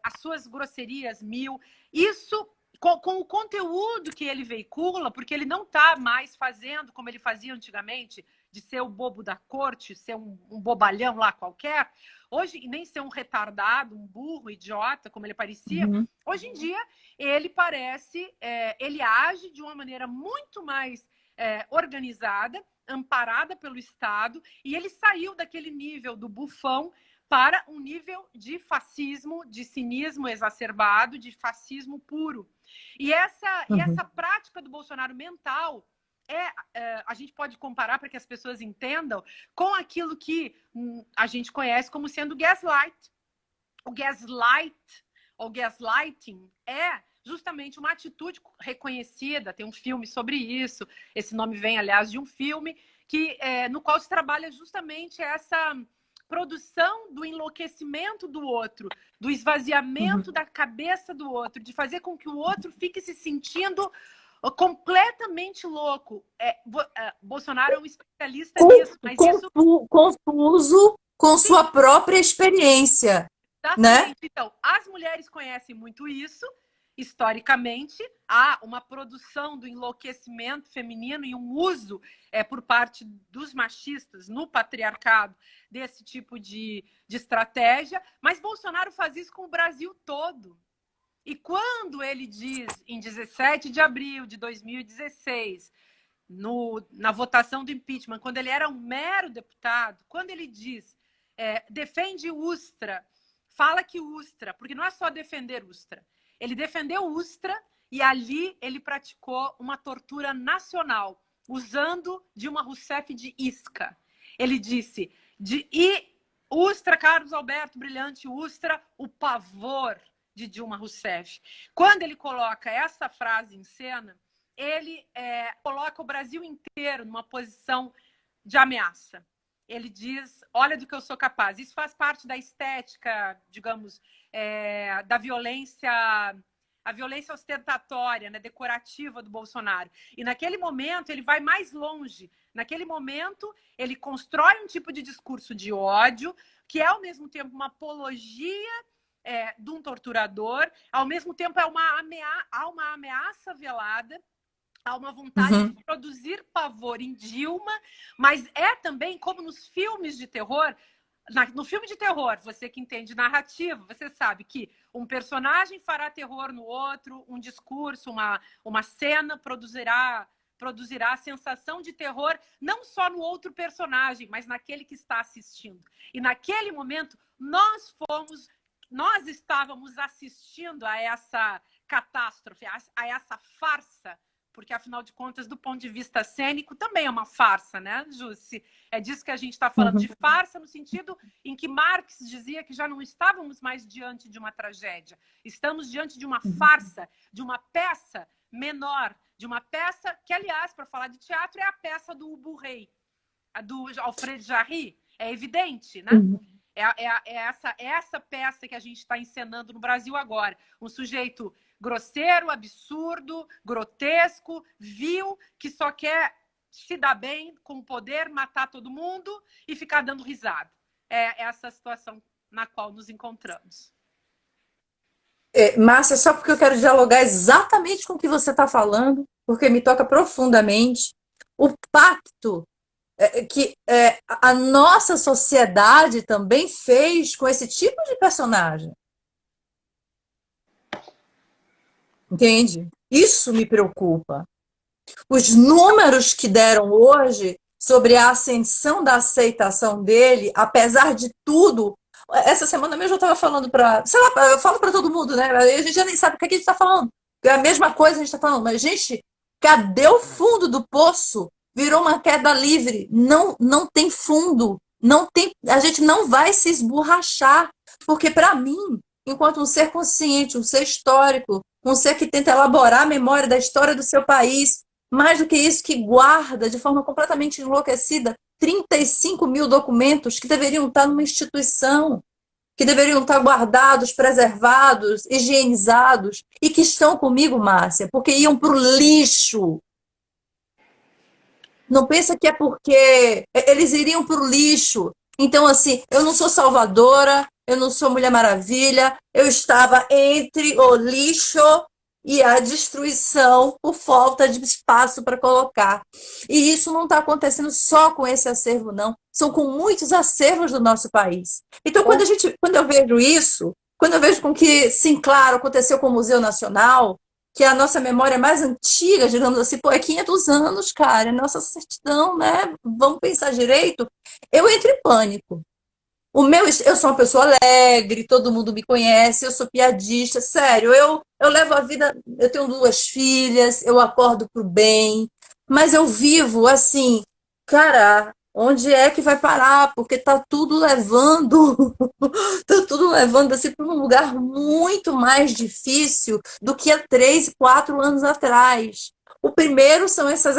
as suas grosserias mil, isso com o conteúdo que ele veicula, porque ele não está mais fazendo como ele fazia antigamente, de ser o bobo da corte, ser um bobalhão lá qualquer, hoje, nem ser um retardado, um burro, idiota, como ele parecia, hoje em dia ele parece, ele age de uma maneira muito mais organizada, amparada pelo Estado, e ele saiu daquele nível do bufão para um nível de fascismo, de cinismo exacerbado, de fascismo puro. E essa prática do Bolsonaro mental a gente pode comparar para que as pessoas entendam com aquilo que a gente conhece como sendo gaslight. O gaslight, ou gaslighting, é justamente uma atitude reconhecida, tem um filme sobre isso, esse nome vem, aliás, de um filme, no qual se trabalha justamente essa produção do enlouquecimento do outro, do esvaziamento da cabeça do outro, de fazer com que o outro fique se sentindo completamente louco. Bolsonaro é um especialista nisso, mas confuso com sua própria experiência. Exatamente. Né? Então, as mulheres conhecem muito isso, historicamente. Há uma produção do enlouquecimento feminino e um uso por parte dos machistas no patriarcado desse tipo de estratégia, mas Bolsonaro faz isso com o Brasil todo. E quando ele diz, em 17 de abril de 2016, na votação do impeachment, quando ele era um mero deputado, quando ele diz, defende Ustra, fala que Ustra, porque não é só defender Ustra, ele defendeu Ustra e ali ele praticou uma tortura nacional, usando Dilma Rousseff de isca. Ele disse, Ustra, Carlos Alberto Brilhante Ustra, o pavor de Dilma Rousseff. Quando ele coloca essa frase em cena, ele coloca o Brasil inteiro numa posição de ameaça. Ele diz, olha do que eu sou capaz. Isso faz parte da estética, digamos, da violência, a violência ostentatória, né, decorativa do Bolsonaro. E naquele momento ele vai mais longe. Naquele momento ele constrói um tipo de discurso de ódio, que é ao mesmo tempo uma apologia de um torturador, ao mesmo tempo há uma ameaça velada, há uma vontade de produzir pavor em Dilma, mas é também como nos filmes de terror. No filme de terror, você que entende narrativa, você sabe que um personagem fará terror no outro, um discurso, uma cena produzirá a sensação de terror não só no outro personagem, mas naquele que está assistindo. E naquele momento, nós estávamos assistindo a essa catástrofe, a essa farsa, porque, afinal de contas, do ponto de vista cênico, também é uma farsa, né, Jussi? É disso que a gente está falando, de farsa no sentido em que Marx dizia que já não estávamos mais diante de uma tragédia. Estamos diante de uma farsa, de uma peça menor, de uma peça que, aliás, para falar de teatro, é a peça do Ubu Rei, a do Alfred Jarry. É evidente, né? Essa peça que a gente está encenando no Brasil agora. Um sujeito grosseiro, absurdo, grotesco, vil, que só quer se dar bem com o poder, matar todo mundo e ficar dando risada. É essa situação na qual nos encontramos. Márcia, só porque eu quero dialogar exatamente com o que você está falando, porque me toca profundamente, o pacto que a nossa sociedade também fez com esse tipo de personagem. Entende? Isso me preocupa. Os números que deram hoje sobre a ascensão da aceitação dele, apesar de tudo. Essa semana mesmo eu estava falando para... Sei lá, eu falo para todo mundo, né? A gente já nem sabe o que a gente está falando. É a mesma coisa que a gente está falando. Mas, gente, cadê o fundo do poço? Virou uma queda livre. Não tem fundo. A gente não vai se esborrachar. Porque, para mim, enquanto um ser consciente, um ser histórico, um ser que tenta elaborar a memória da história do seu país, mais do que isso, que guarda de forma completamente enlouquecida 35 mil documentos que deveriam estar numa instituição, que deveriam estar guardados, preservados, higienizados, e que estão comigo, Márcia, porque iam para o lixo. Não pensa que é porque eles iriam para o lixo. Então, assim, eu não sou salvadora, eu não sou Mulher Maravilha, eu estava entre o lixo e a destruição por falta de espaço para colocar. E isso não está acontecendo só com esse acervo, não. São com muitos acervos do nosso país. Então, quando eu vejo isso, quando eu vejo com que, sim, claro, aconteceu com o Museu Nacional, que é a nossa memória mais antiga, digamos assim, pô, é 500 anos, cara, é nossa certidão, né? Vamos pensar direito. Eu entro em pânico. Eu sou uma pessoa alegre, todo mundo me conhece, eu sou piadista, sério, eu levo a vida, eu tenho 2 filhas, eu acordo pro bem, mas eu vivo assim, cara, onde é que vai parar? Porque tá tudo levando, tá tudo levando assim para um lugar muito mais difícil do que há 3, 4 anos atrás. O primeiro são essa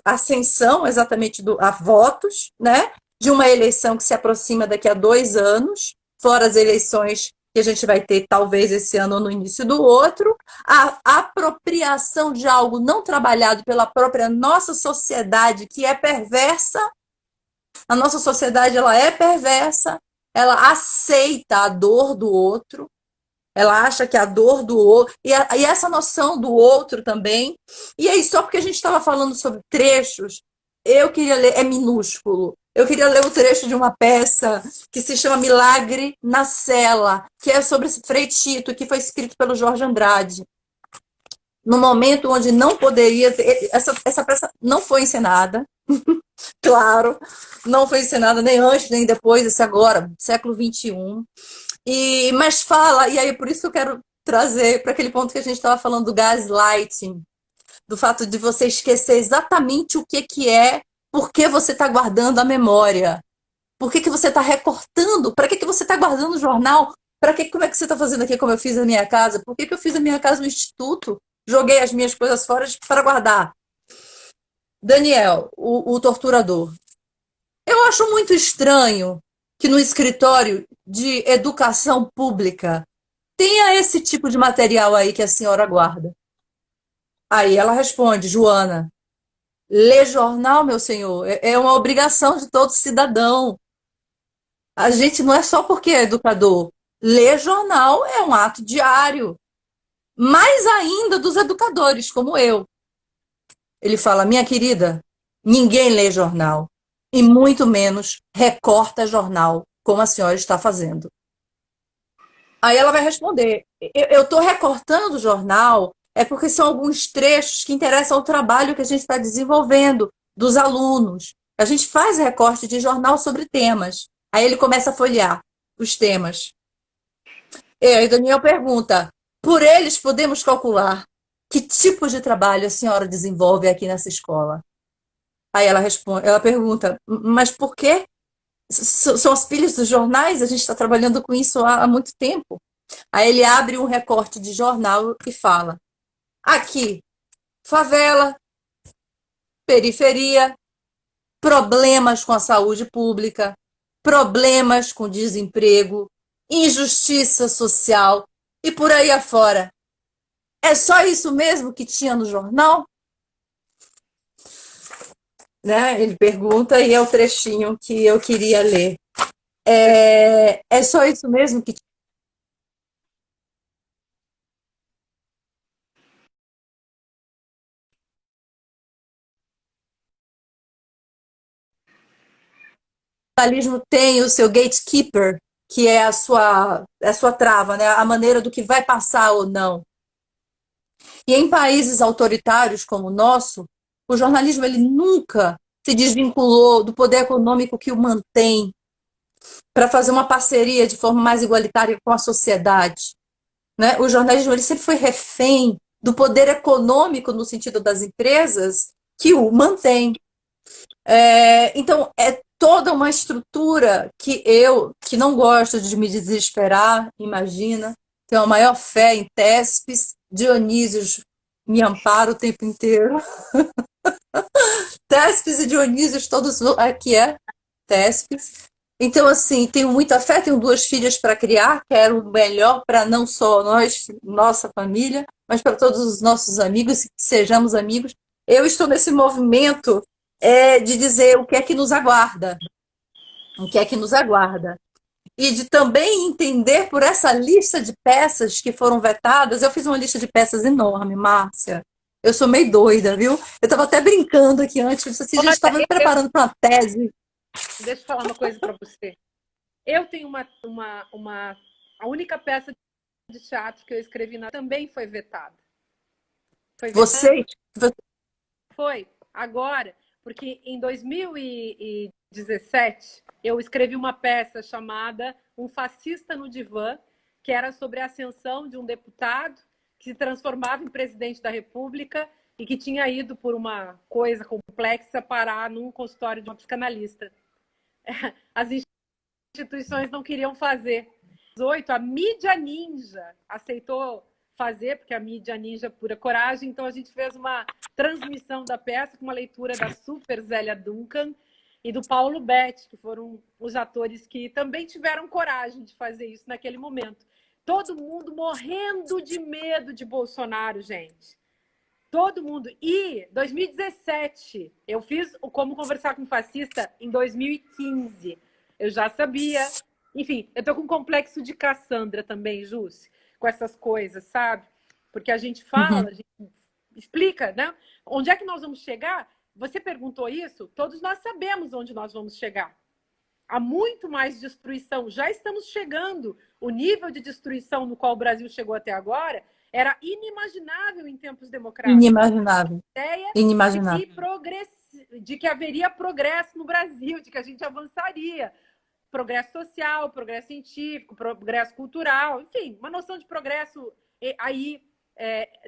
ascensão exatamente a votos, né? De uma eleição que se aproxima daqui a 2 anos, fora as eleições que a gente vai ter talvez esse ano ou no início do outro, a apropriação de algo não trabalhado pela própria nossa sociedade, que é perversa. A nossa sociedade ela é perversa, ela aceita a dor do outro, ela acha que a dor do outro, e essa noção do outro também. E aí, só porque a gente estava falando sobre trechos, eu queria ler, é minúsculo, eu queria ler o trecho de uma peça que se chama Milagre na Cela, que é sobre esse Frei Tito, que foi escrito pelo Jorge Andrade. No momento onde não poderia ter, essa peça não foi encenada, claro, não foi encenada nem antes nem depois, esse agora, século XXI. Mas fala, e aí por isso que eu quero trazer para aquele ponto que a gente estava falando do gaslighting, do fato de você esquecer exatamente o que é, por que você está guardando a memória, por que você está recortando, para que você está guardando o jornal, como é que você está fazendo aqui como eu fiz na minha casa, por que eu fiz a minha casa no instituto, joguei as minhas coisas fora para guardar. Daniel, o torturador. Eu acho muito estranho que no escritório de educação pública tenha esse tipo de material aí que a senhora guarda. Aí ela responde, Joana, ler jornal, meu senhor, é uma obrigação de todo cidadão. A gente não é só porque é educador. Ler jornal é um ato diário. Mais ainda dos educadores, como eu. Ele fala, minha querida, ninguém lê jornal. E muito menos recorta jornal, como a senhora está fazendo. Aí ela vai responder, eu estou recortando o jornal, é porque são alguns trechos que interessam ao trabalho que a gente está desenvolvendo dos alunos. A gente faz recorte de jornal sobre temas. Aí ele começa a folhear os temas. E aí Daniel pergunta, por eles podemos calcular que tipo de trabalho a senhora desenvolve aqui nessa escola? Aí ela responde, ela pergunta, mas por quê? São as pilhas dos jornais, a gente está trabalhando com isso há muito tempo. Aí ele abre um recorte de jornal e fala, aqui, favela, periferia, problemas com a saúde pública, problemas com desemprego, injustiça social e por aí afora. É só isso mesmo que tinha no jornal? Né? Ele pergunta e é o trechinho que eu queria ler. É só isso mesmo que o jornalismo tem o seu gatekeeper, que é a sua trava, né? A maneira do que vai passar ou não. E em países autoritários como o nosso, o jornalismo ele nunca se desvinculou do poder econômico que o mantém para fazer uma parceria de forma mais igualitária com a sociedade. Né? O jornalismo ele sempre foi refém do poder econômico no sentido das empresas que o mantém. Então, é toda uma estrutura que não gosto de me desesperar, imagina, tenho a maior fé em Tespes, Dionísios me ampara o tempo inteiro. Tespes e Dionísios, todos aqui é Tespes. Então, assim, tenho muita fé, tenho duas filhas para criar, quero o melhor para não só nós, nossa família, mas para todos os nossos amigos, que sejamos amigos. Eu estou nesse movimento de dizer o que é que nos aguarda, o que é que nos aguarda. E de também entender por essa lista de peças que foram vetadas. Eu fiz uma lista de peças enorme, Márcia. Eu sou meio doida, viu? Eu estava até brincando aqui antes, eu disse assim, gente, Olha, estava me preparando para uma tese. deixa eu falar uma coisa para você. Eu tenho a única peça de teatro que eu escrevi também foi vetada. Foi vetada? Você, Foi. Agora, porque em 2017 eu escrevi uma peça chamada Um Fascista no Divã, que era sobre a ascensão de um deputado que se transformava em presidente da República e que tinha ido por uma coisa complexa parar num consultório de uma psicanalista. As instituições não queriam fazer. 18, a mídia ninja aceitou fazer, porque a mídia ninja é pura coragem, então a gente fez uma transmissão da peça com uma leitura da super Zélia Duncan e do Paulo Betti, que foram os atores que também tiveram coragem de fazer isso naquele momento. Todo mundo morrendo de medo de Bolsonaro, gente. Todo mundo. E 2017, eu fiz o Como Conversar com um Fascista em 2015. Eu já sabia. Enfim, eu tô com um complexo de Cassandra também, Jússi, com essas coisas, sabe? Porque a gente fala, uhum. a gente explica, né? Onde é que nós vamos chegar? Você perguntou isso? Todos nós sabemos onde nós vamos chegar. Há muito mais destruição. Já estamos chegando. O nível de destruição no qual o Brasil chegou até agora era inimaginável em tempos democráticos. Inimaginável. A ideia Inimaginável. de que haveria progresso no Brasil, de que a gente avançaria. Progresso social, progresso científico, progresso cultural, enfim, uma noção de progresso aí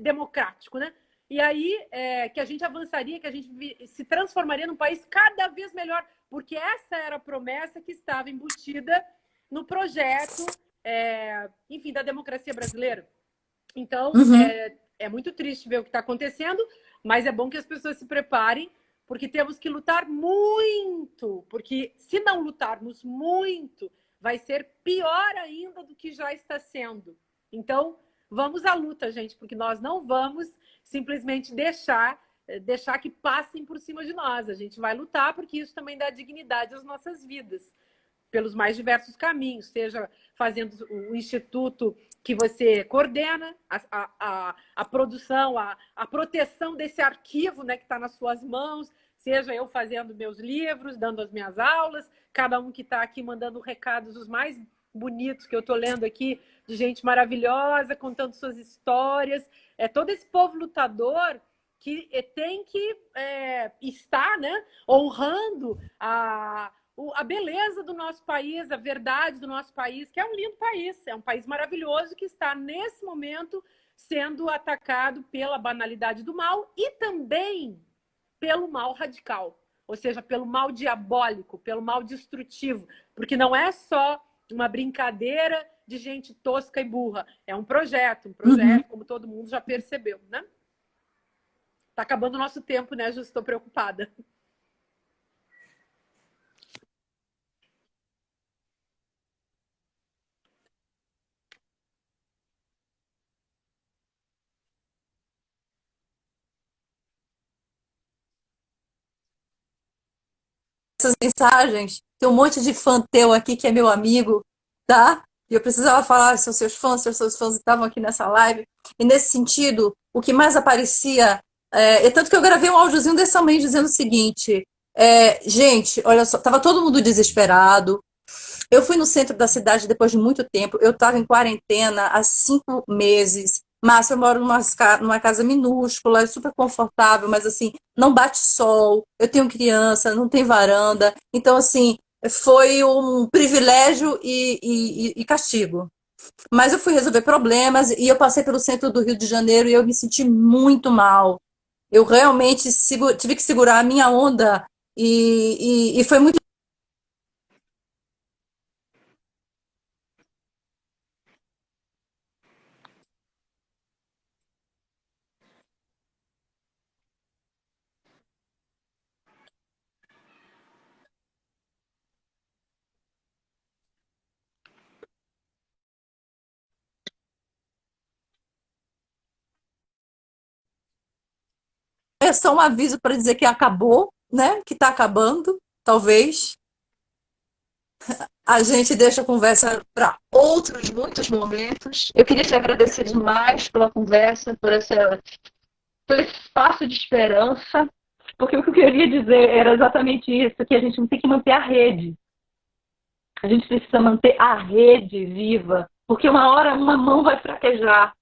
democrático, né? E aí que a gente avançaria, que a gente se transformaria num país cada vez melhor, porque essa era a promessa que estava embutida no projeto, enfim, da democracia brasileira. Então, Uhum. é muito triste ver o que está acontecendo, mas é bom que as pessoas se preparem, porque temos que lutar muito, porque se não lutarmos muito, vai ser pior ainda do que já está sendo. Então, vamos à luta, gente, porque nós não vamos simplesmente deixar que passem por cima de nós. A gente vai lutar porque isso também dá dignidade às nossas vidas pelos mais diversos caminhos, seja fazendo o instituto que você coordena, a produção, a proteção desse arquivo, né, que está nas suas mãos, seja eu fazendo meus livros, dando as minhas aulas, cada um que está aqui mandando recados os mais bonitos que eu estou lendo aqui, de gente maravilhosa, contando suas histórias. É todo esse povo lutador que tem que estar, né, honrando a beleza do nosso país, a verdade do nosso país, que é um lindo país, é um país maravilhoso que está, nesse momento, sendo atacado pela banalidade do mal e também pelo mal radical, ou seja, pelo mal diabólico, pelo mal destrutivo, porque não é só uma brincadeira de gente tosca e burra, é um projeto, Uhum. como todo mundo já percebeu, né? Tá acabando o nosso tempo, né? Já estou preocupada. Essas mensagens, tem um monte de fã teu aqui que é meu amigo, tá? E eu precisava falar, são seus fãs estavam aqui nessa live. E nesse sentido, o que mais aparecia, tanto que eu gravei um áudiozinho desse também dizendo o seguinte: gente, olha só, tava todo mundo desesperado. Eu fui no centro da cidade depois de muito tempo. Eu estava em quarentena há 5 meses. Márcia, eu moro numa casa minúscula, é super confortável, mas assim, não bate sol. Eu tenho criança, não tem varanda. Então, assim, foi um privilégio e castigo. Mas eu fui resolver problemas e eu passei pelo centro do Rio de Janeiro e eu me senti muito mal. Eu realmente tive que segurar a minha onda e foi muito. é só um aviso para dizer que acabou, né? Que está acabando, talvez. A gente deixa a conversa para outros muitos momentos. Eu queria te agradecer demais pela conversa, por esse espaço de esperança, porque o que eu queria dizer era exatamente isso, que a gente tem que manter a rede. A gente precisa manter a rede viva, porque uma hora uma mão vai fraquejar,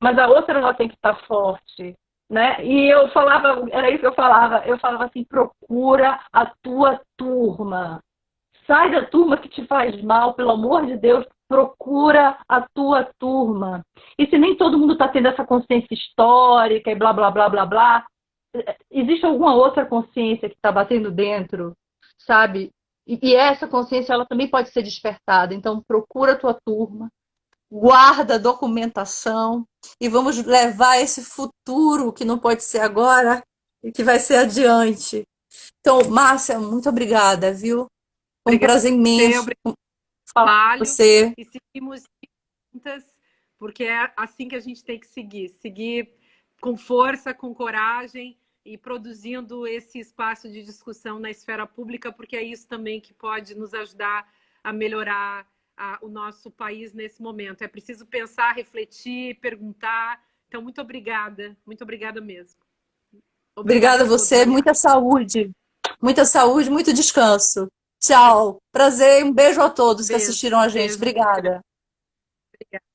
mas a outra ela tem que estar forte, né? E eu falava, era isso que eu falava assim, procura a tua turma. Sai da turma que te faz mal, pelo amor de Deus, procura a tua turma. E se nem todo mundo está tendo essa consciência histórica e blá, blá, blá, blá, blá, existe alguma outra consciência que está batendo dentro, sabe? E essa consciência ela também pode ser despertada. Então, procura a tua turma, guarda a documentação e vamos levar esse futuro que não pode ser agora e que vai ser adiante. Então, Márcia, muito obrigada, viu? Foi um Obrigada prazer a você, imenso obrigada falar com trabalho você. e seguimos juntas, porque é assim que a gente tem que seguir com força, com coragem e produzindo esse espaço de discussão na esfera pública, porque é isso também que pode nos ajudar a melhorar o nosso país nesse momento. É preciso pensar, refletir, perguntar. Então, muito obrigada mesmo. Obrigada a Todos, você, aliás. muita saúde, muito descanso. Tchau, prazer, um beijo a todos que Beijo, assistiram a gente. beijo. Obrigada. Obrigada.